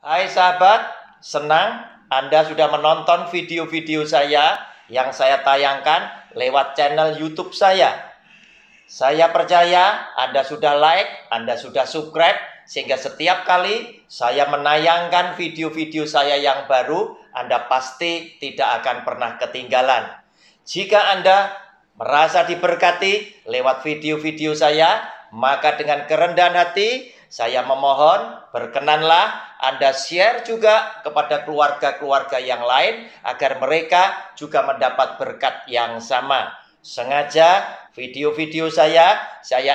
Hai sahabat, senang Anda sudah menonton video-video saya yang saya tayangkan lewat channel YouTube saya. Saya percaya Anda sudah like, Anda sudah subscribe, sehingga setiap kali saya menayangkan video-video saya yang baru, Anda pasti tidak akan pernah ketinggalan. Jika Anda merasa diberkati lewat video-video saya, maka dengan kerendahan hati saya memohon, berkenanlah Anda share juga kepada keluarga-keluarga yang lain agar mereka juga mendapat berkat yang sama. Sengaja video-video saya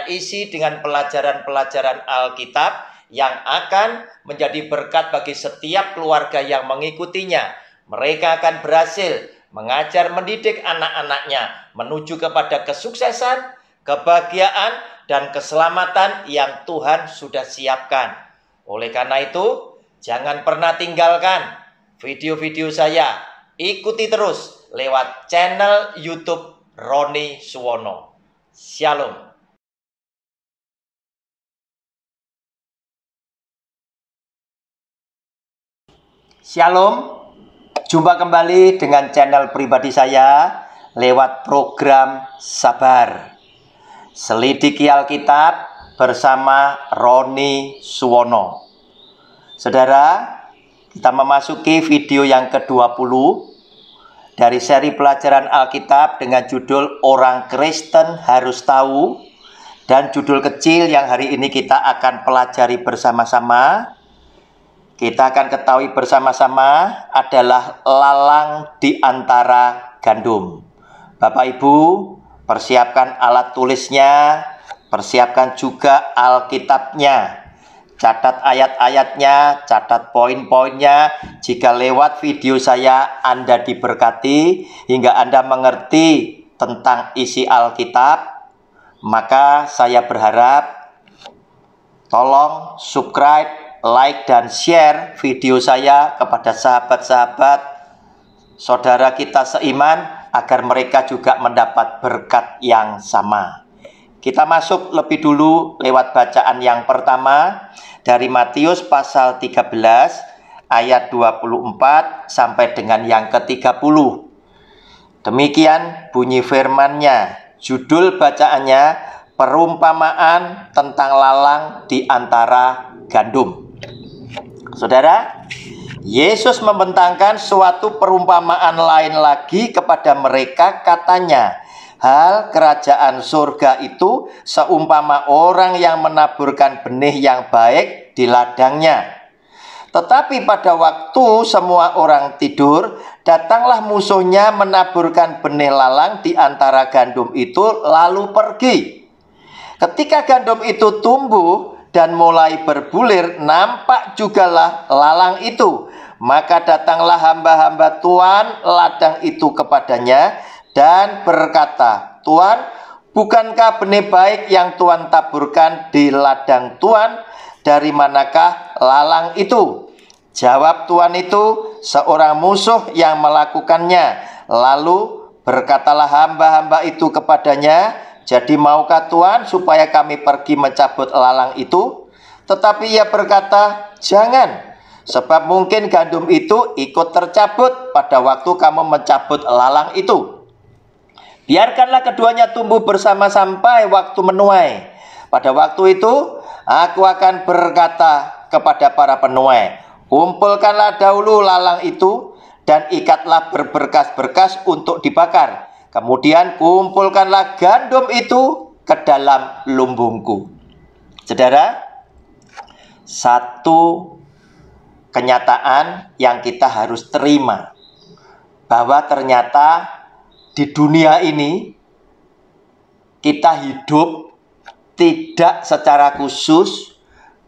isi dengan pelajaran-pelajaran Alkitab yang akan menjadi berkat bagi setiap keluarga yang mengikutinya. Mereka akan berhasil mengajar mendidik anak-anaknya menuju kepada kesuksesan, kebahagiaan, dan keselamatan yang Tuhan sudah siapkan. Oleh karena itu, jangan pernah tinggalkan video-video saya. Ikuti terus lewat channel YouTube Roni Suwono. Shalom. Shalom. Jumpa kembali dengan channel pribadi saya lewat program Sabar. Selidiki Alkitab bersama Roni Suwono. Saudara, kita memasuki video yang ke-20 dari seri pelajaran Alkitab dengan judul Orang Kristen Harus Tahu, dan judul kecil yang hari ini kita akan pelajari bersama-sama, kita akan ketahui bersama-sama adalah lalang di antara gandum. Bapak Ibu, persiapkan alat tulisnya, persiapkan juga Alkitabnya. Catat ayat-ayatnya, catat poin-poinnya. Jika lewat video saya Anda diberkati hingga Anda mengerti tentang isi Alkitab, maka saya berharap tolong subscribe, like, dan share video saya kepada sahabat-sahabat saudara kita seiman agar mereka juga mendapat berkat yang sama. Kita masuk lebih dulu lewat bacaan yang pertama dari Matius pasal 13 ayat 24 sampai dengan yang ke-30. Demikian bunyi firman-Nya. Judul bacaannya perumpamaan tentang lalang di antara gandum. Saudara, Yesus membentangkan suatu perumpamaan lain lagi kepada mereka, katanya, hal kerajaan surga itu seumpama orang yang menaburkan benih yang baik di ladangnya. Tetapi pada waktu semua orang tidur, datanglah musuhnya menaburkan benih lalang di antara gandum itu lalu pergi. Ketika gandum itu tumbuh dan mulai berbulir, nampak jugalah lalang itu. Maka datanglah hamba-hamba Tuan ladang itu kepadanya dan berkata, Tuan, bukankah benih baik yang Tuan taburkan di ladang Tuan? Dari manakah lalang itu? Jawab Tuan itu, seorang musuh yang melakukannya. Lalu berkatalah hamba-hamba itu kepadanya, jadi maukah Tuan supaya kami pergi mencabut lalang itu? Tetapi ia berkata, jangan, sebab mungkin gandum itu ikut tercabut pada waktu kamu mencabut lalang itu. Biarkanlah keduanya tumbuh bersama sampai waktu menuai. Pada waktu itu, aku akan berkata kepada para penuai, kumpulkanlah dahulu lalang itu dan ikatlah berberkas-berkas untuk dibakar. Kemudian kumpulkanlah gandum itu ke dalam lumbungku. Saudara, satu kenyataan yang kita harus terima, bahwa ternyata di dunia ini kita hidup tidak secara khusus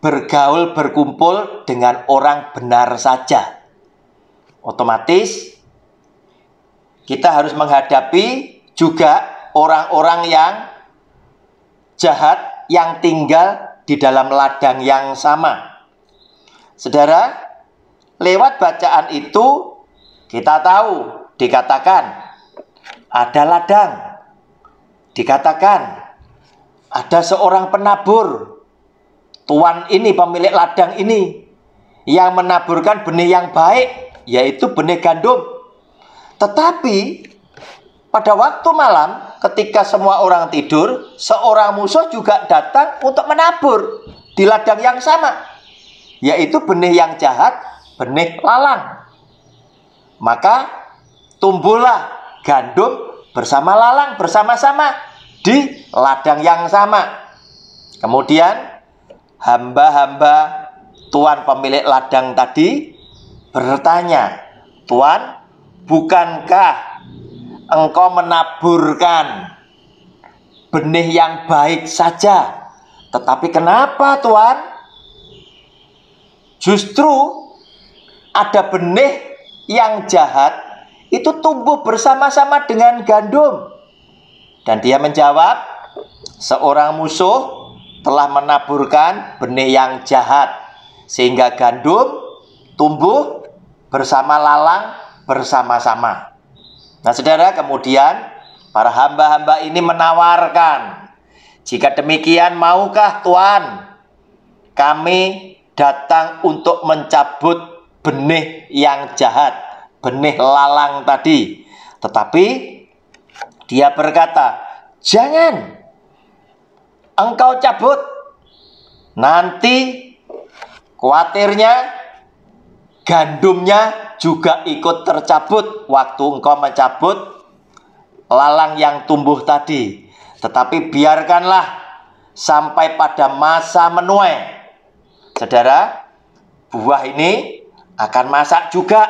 bergaul berkumpul dengan orang benar saja. Otomatis kita harus menghadapi juga orang-orang yang jahat yang tinggal di dalam ladang yang sama. Saudara, lewat bacaan itu kita tahu dikatakan ada ladang, dikatakan ada seorang penabur. Tuan ini, pemilik ladang ini, yang menaburkan benih yang baik, yaitu benih gandum. Tetapi pada waktu malam, ketika semua orang tidur, seorang musuh juga datang untuk menabur di ladang yang sama, yaitu benih yang jahat, benih lalang. Maka tumbuhlah gandum bersama lalang bersama-sama di ladang yang sama. Kemudian hamba-hamba tuan pemilik ladang tadi bertanya, "Tuan, bukankah engkau menaburkan benih yang baik saja? Tetapi kenapa, Tuan? Justru ada benih yang jahat itu tumbuh bersama-sama dengan gandum." Dan dia menjawab, "Seorang musuh telah menaburkan benih yang jahat, sehingga gandum tumbuh bersama lalang bersama-sama." Nah, saudara, kemudian para hamba-hamba ini menawarkan, "Jika demikian, maukah Tuan kami datang untuk mencabut benih yang jahat, benih lalang tadi?" Tetapi dia berkata, "Jangan engkau cabut. Nanti khawatirnya gandumnya juga ikut tercabut waktu engkau mencabut lalang yang tumbuh tadi. Tetapi biarkanlah sampai pada masa menuai." Saudara, buah ini akan masak juga,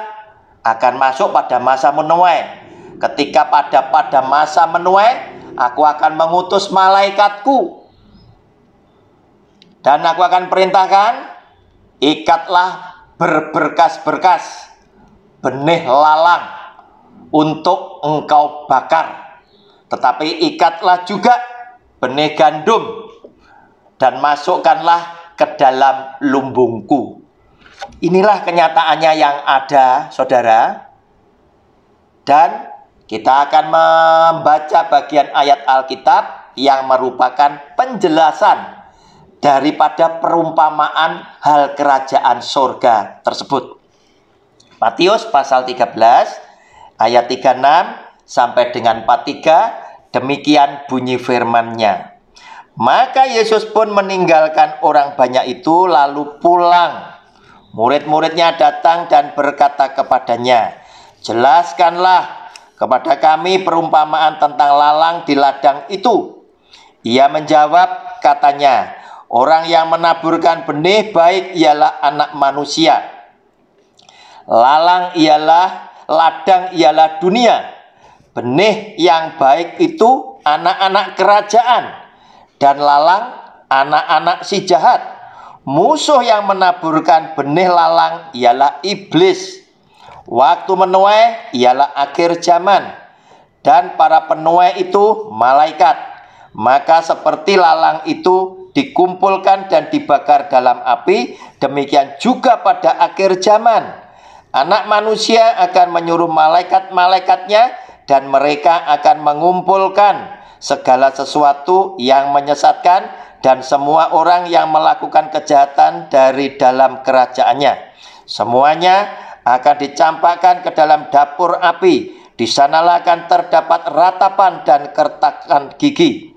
akan masuk pada masa menuai. Ketika pada masa menuai, aku akan mengutus malaikatku, dan aku akan perintahkan, ikatlah berberkas-berkas benih lalang untuk engkau bakar. Tetapi ikatlah juga benih gandum dan masukkanlah ke dalam lumbungku. Inilah kenyataannya yang ada, saudara. Dan kita akan membaca bagian ayat Alkitab yang merupakan penjelasan daripada perumpamaan hal kerajaan sorga tersebut. Matius pasal 13 ayat 36 sampai dengan 43, demikian bunyi firman-Nya. "Maka Yesus pun meninggalkan orang banyak itu lalu pulang. Murid-muridnya datang dan berkata kepadanya, 'Jelaskanlah kepada kami perumpamaan tentang lalang di ladang itu.' Ia menjawab, katanya, 'Orang yang menaburkan benih baik ialah Anak Manusia. Ladang ialah dunia. Benih yang baik itu anak-anak kerajaan, dan lalang anak-anak si jahat. Musuh yang menaburkan benih lalang ialah iblis. Waktu menuai ialah akhir zaman, dan para penuai itu malaikat. Maka seperti lalang itu dikumpulkan dan dibakar dalam api, demikian juga pada akhir zaman Anak Manusia akan menyuruh malaikat-malaikatnya, dan mereka akan mengumpulkan segala sesuatu yang menyesatkan dan semua orang yang melakukan kejahatan dari dalam kerajaannya. Semuanya akan dicampakkan ke dalam dapur api. Di sanalah akan terdapat ratapan dan kertakan gigi.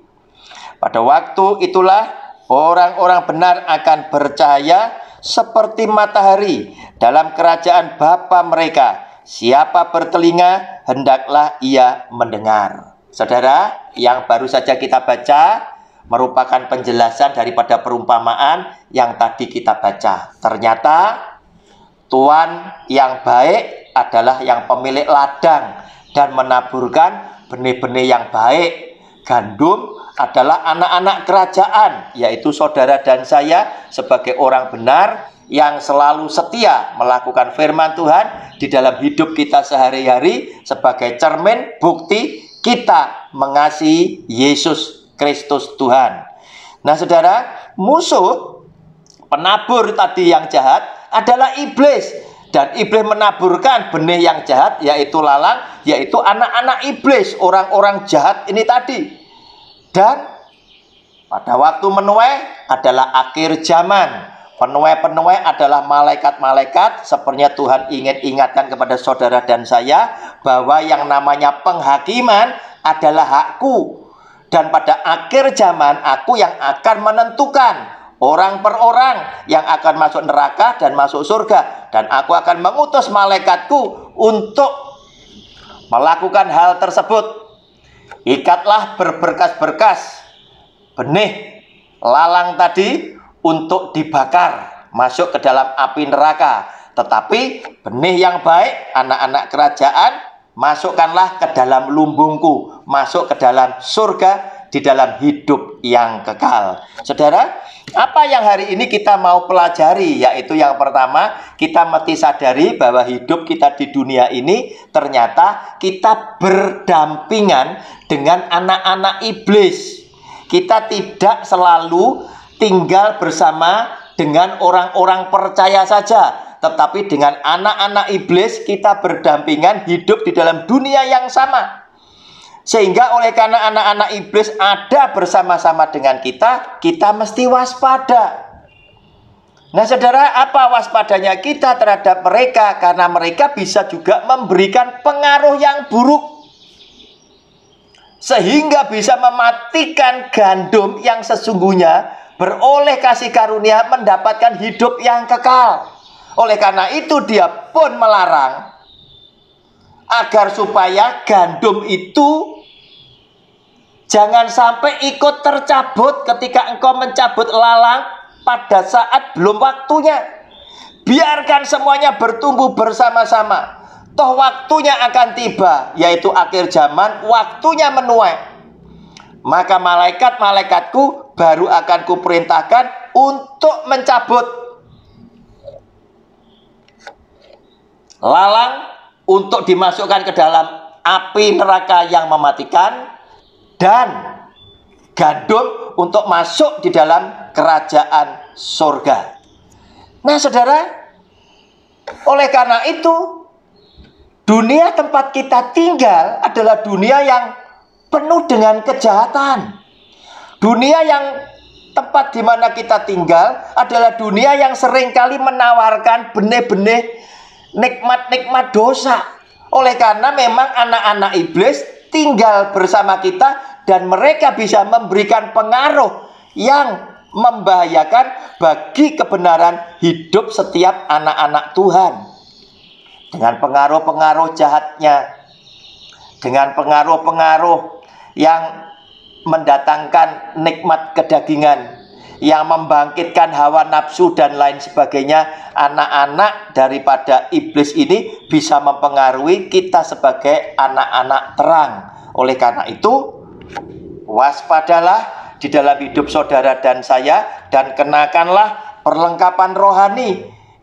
Pada waktu itulah orang-orang benar akan bercahaya seperti matahari dalam kerajaan Bapa mereka. Siapa bertelinga, hendaklah ia mendengar." Saudara, yang baru saja kita baca merupakan penjelasan daripada perumpamaan yang tadi kita baca. Ternyata Tuan yang baik adalah yang pemilik ladang dan menaburkan benih-benih yang baik. Gandum adalah anak-anak kerajaan, yaitu saudara dan saya sebagai orang benar yang selalu setia melakukan firman Tuhan di dalam hidup kita sehari-hari sebagai cermin bukti kita mengasihi Yesus Kristus Tuhan. Nah, saudara, musuh penabur tadi yang jahat adalah iblis, dan iblis menaburkan benih yang jahat, yaitu lalang, yaitu anak-anak iblis, orang-orang jahat ini tadi. Dan pada waktu menuai adalah akhir zaman. Penuai-penuai adalah malaikat-malaikat. Sepertinya Tuhan ingin ingatkan kepada saudara dan saya bahwa yang namanya penghakiman adalah hakku. Dan pada akhir zaman aku yang akan menentukan orang per orang yang akan masuk neraka dan masuk surga. Dan aku akan mengutus malaikatku untuk melakukan hal tersebut. Ikatlah berberkas-berkas benih lalang tadi untuk dibakar, masuk ke dalam api neraka. Tetapi benih yang baik, anak-anak kerajaan, masukkanlah ke dalam lumbungku, masuk ke dalam surga, di dalam hidup yang kekal. Saudara, apa yang hari ini kita mau pelajari? Yaitu yang pertama, kita mesti sadari bahwa hidup kita di dunia ini ternyata kita berdampingan dengan anak-anak iblis. Kita tidak selalu tinggal bersama dengan orang-orang percaya saja, tetapi dengan anak-anak iblis kita berdampingan hidup di dalam dunia yang sama. Sehingga oleh karena anak-anak iblis ada bersama-sama dengan kita, kita mesti waspada. Nah saudara, apa waspadanya kita terhadap mereka? Karena mereka bisa juga memberikan pengaruh yang buruk, sehingga bisa mematikan gandum yang sesungguhnya beroleh kasih karunia mendapatkan hidup yang kekal. Oleh karena itu dia pun melarang agar supaya gandum itu jangan sampai ikut tercabut ketika engkau mencabut lalang pada saat belum waktunya. Biarkan semuanya bertumbuh bersama-sama. Toh waktunya akan tiba, yaitu akhir zaman, waktunya menuai. Maka malaikat-malaikatku baru akan kuperintahkan untuk mencabut lalang untuk dimasukkan ke dalam api neraka yang mematikan, dan gandum untuk masuk di dalam kerajaan surga. Nah saudara, oleh karena itu dunia tempat kita tinggal adalah dunia yang penuh dengan kejahatan. Dunia yang tempat di mana kita tinggal adalah dunia yang seringkali menawarkan benih-benih nikmat-nikmat dosa. Oleh karena memang anak-anak iblis tinggal bersama kita dan mereka bisa memberikan pengaruh yang membahayakan bagi kebenaran hidup setiap anak-anak Tuhan. Dengan pengaruh-pengaruh jahatnya, dengan pengaruh-pengaruh yang mendatangkan nikmat kedagingan, yang membangkitkan hawa nafsu dan lain sebagainya, anak-anak daripada iblis ini bisa mempengaruhi kita sebagai anak-anak terang. Oleh karena itu, waspadalah di dalam hidup saudara dan saya, dan kenakanlah perlengkapan rohani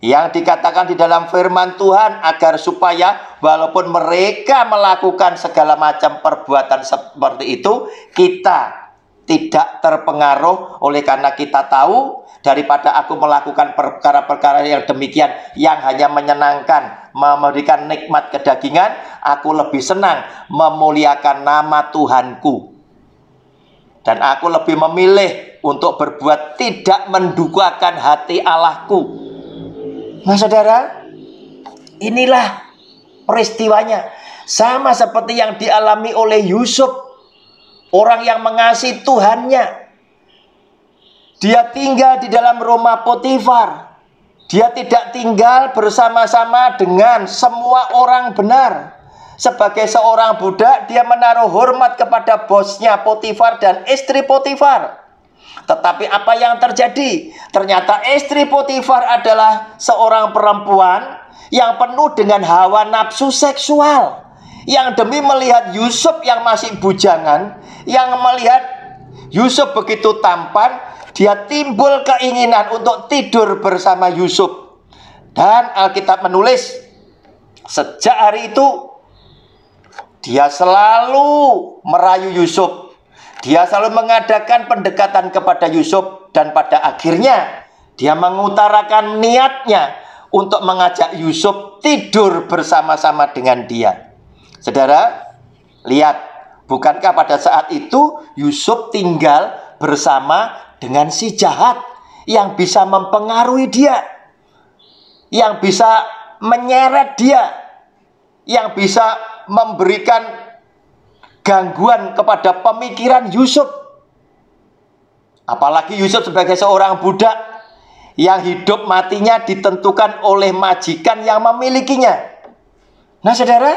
yang dikatakan di dalam firman Tuhan, agar supaya walaupun mereka melakukan segala macam perbuatan seperti itu, kita tidak terpengaruh. Oleh karena kita tahu, daripada aku melakukan perkara-perkara yang demikian yang hanya menyenangkan, memberikan nikmat kedagingan, aku lebih senang memuliakan nama Tuhanku. Dan aku lebih memilih untuk berbuat tidak mendukakan hati Allahku. Nah saudara, inilah peristiwanya. Sama seperti yang dialami oleh Yusuf, orang yang mengasihi Tuhannya. Dia tinggal di dalam rumah Potifar. Dia tidak tinggal bersama-sama dengan semua orang benar. Sebagai seorang budak, dia menaruh hormat kepada bosnya Potifar dan istri Potifar. Tetapi apa yang terjadi? Ternyata istri Potifar adalah seorang perempuan yang penuh dengan hawa nafsu seksual, yang demi melihat Yusuf yang masih bujangan, yang melihat Yusuf begitu tampan, dia timbul keinginan untuk tidur bersama Yusuf. Dan Alkitab menulis, sejak hari itu dia selalu merayu Yusuf. Dia selalu mengadakan pendekatan kepada Yusuf. Dan pada akhirnya dia mengutarakan niatnya untuk mengajak Yusuf tidur bersama-sama dengan dia. Saudara, lihat, bukankah pada saat itu Yusuf tinggal bersama dengan si jahat yang bisa mempengaruhi dia, yang bisa menyeret dia, yang bisa memberikan gangguan kepada pemikiran Yusuf. Apalagi Yusuf sebagai seorang budak yang hidup matinya ditentukan oleh majikan yang memilikinya. Nah saudara,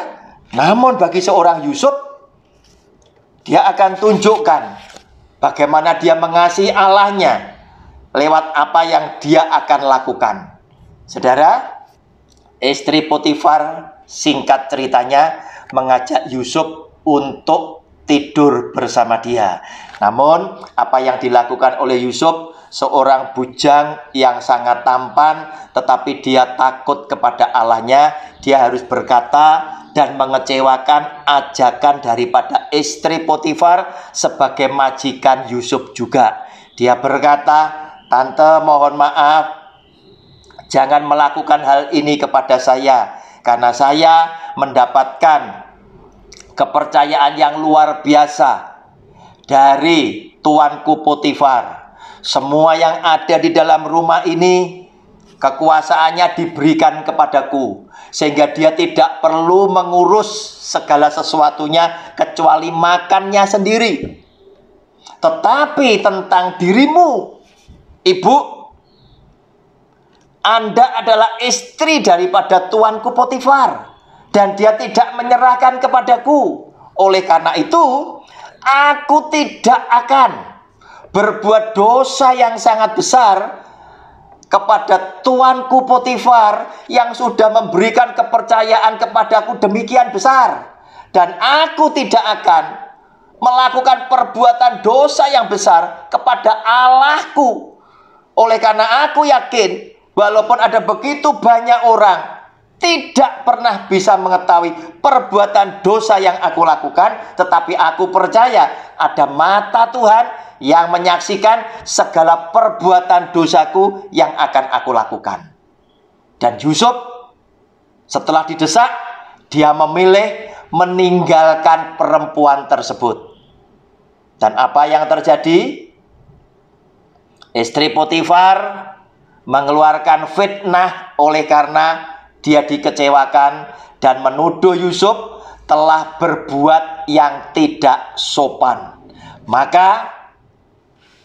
namun bagi seorang Yusuf, dia akan tunjukkan bagaimana dia mengasihi Allahnya lewat apa yang dia akan lakukan. Saudara, istri Potifar singkat ceritanya mengajak Yusuf untuk tidur bersama dia. Namun apa yang dilakukan oleh Yusuf, seorang bujang yang sangat tampan, tetapi dia takut kepada Allahnya, dia harus berkata dan mengecewakan ajakan daripada istri Potifar sebagai majikan Yusuf juga. Dia berkata, "Tante, mohon maaf, jangan melakukan hal ini kepada saya, karena saya mendapatkan kepercayaan yang luar biasa dari tuanku Potifar. Semua yang ada di dalam rumah ini, kekuasaannya diberikan kepadaku, sehingga dia tidak perlu mengurus segala sesuatunya kecuali makannya sendiri. Tetapi tentang dirimu, ibu, Anda adalah istri daripada tuanku Potifar, dan dia tidak menyerahkan kepadaku. Oleh karena itu, aku tidak akan berbuat dosa yang sangat besar kepada tuanku Potifar yang sudah memberikan kepercayaan kepadaku demikian besar. Dan aku tidak akan melakukan perbuatan dosa yang besar kepada Allahku. Oleh karena aku yakin, walaupun ada begitu banyak orang tidak pernah bisa mengetahui perbuatan dosa yang aku lakukan, tetapi aku percaya ada mata Tuhan yang menyaksikan segala perbuatan dosaku yang akan aku lakukan." Dan Yusuf setelah didesak, dia memilih meninggalkan perempuan tersebut. Dan apa yang terjadi? Istri Potifar mengeluarkan fitnah oleh karena dia dikecewakan dan menuduh Yusuf telah berbuat yang tidak sopan. Maka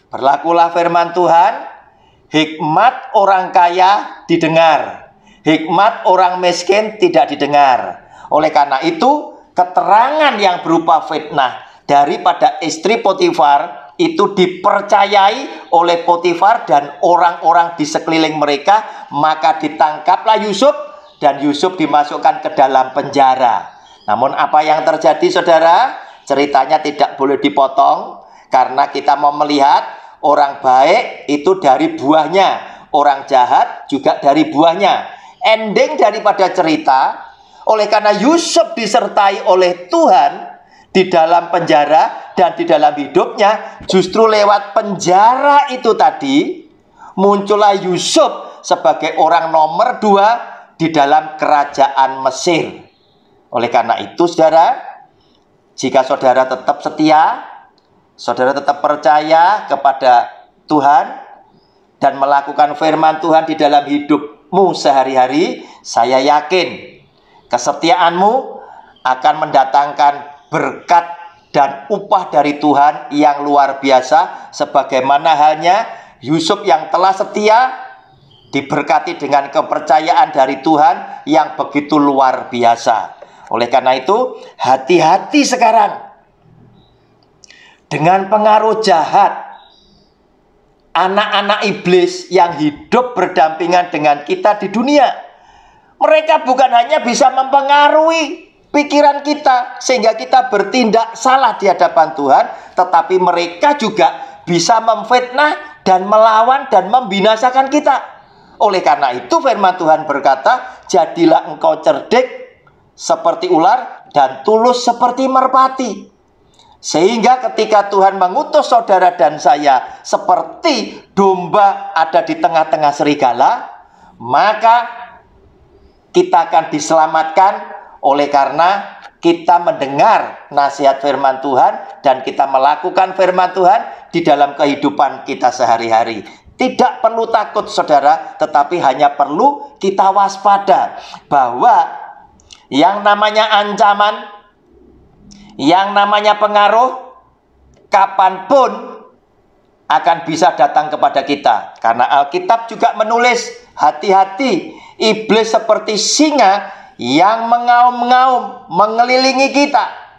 berlakulah firman Tuhan, hikmat orang kaya didengar, hikmat orang miskin tidak didengar. Oleh karena itu, keterangan yang berupa fitnah daripada istri Potifar itu dipercayai oleh Potifar dan orang-orang di sekeliling mereka. Maka ditangkaplah Yusuf, dan Yusuf dimasukkan ke dalam penjara. Namun apa yang terjadi saudara? Ceritanya tidak boleh dipotong, karena kita mau melihat orang baik itu dari buahnya, orang jahat juga dari buahnya. Ending daripada cerita, oleh karena Yusuf disertai oleh Tuhan di dalam penjara dan di dalam hidupnya, justru lewat penjara itu tadi muncullah Yusuf sebagai orang nomor 2 di dalam kerajaan Mesir. Oleh karena itu saudara, jika saudara tetap setia, saudara tetap percaya kepada Tuhan dan melakukan firman Tuhan di dalam hidupmu sehari-hari, saya yakin kesetiaanmu akan mendatangkan berkat dan upah dari Tuhan yang luar biasa, sebagaimana halnya Yusuf yang telah setia diberkati dengan kepercayaan dari Tuhan yang begitu luar biasa. Oleh karena itu, hati-hati sekarang dengan pengaruh jahat anak-anak iblis yang hidup berdampingan dengan kita di dunia. Mereka bukan hanya bisa mempengaruhi pikiran kita sehingga kita bertindak salah di hadapan Tuhan, tetapi mereka juga bisa memfitnah dan melawan dan membinasakan kita. Oleh karena itu firman Tuhan berkata, "Jadilah engkau cerdik seperti ular dan tulus seperti merpati." Sehingga ketika Tuhan mengutus saudara dan saya seperti domba ada di tengah-tengah serigala, maka kita akan diselamatkan oleh karena kita mendengar nasihat firman Tuhan dan kita melakukan firman Tuhan di dalam kehidupan kita sehari-hari. Tidak perlu takut saudara, tetapi hanya perlu kita waspada bahwa yang namanya ancaman, yang namanya pengaruh, kapanpun akan bisa datang kepada kita. Karena Alkitab juga menulis, hati-hati, iblis seperti singa yang mengaum-ngaum mengelilingi kita.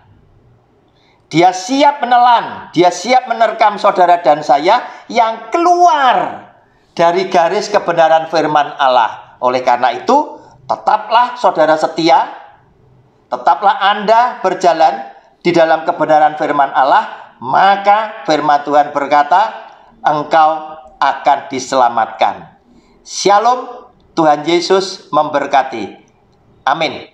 Dia siap menelan, dia siap menerkam saudara dan saya yang keluar dari garis kebenaran firman Allah. Oleh karena itu, tetaplah saudara setia, tetaplah Anda berjalan di dalam kebenaran firman Allah, maka firman Tuhan berkata, engkau akan diselamatkan. Shalom, Tuhan Yesus memberkati. Amin.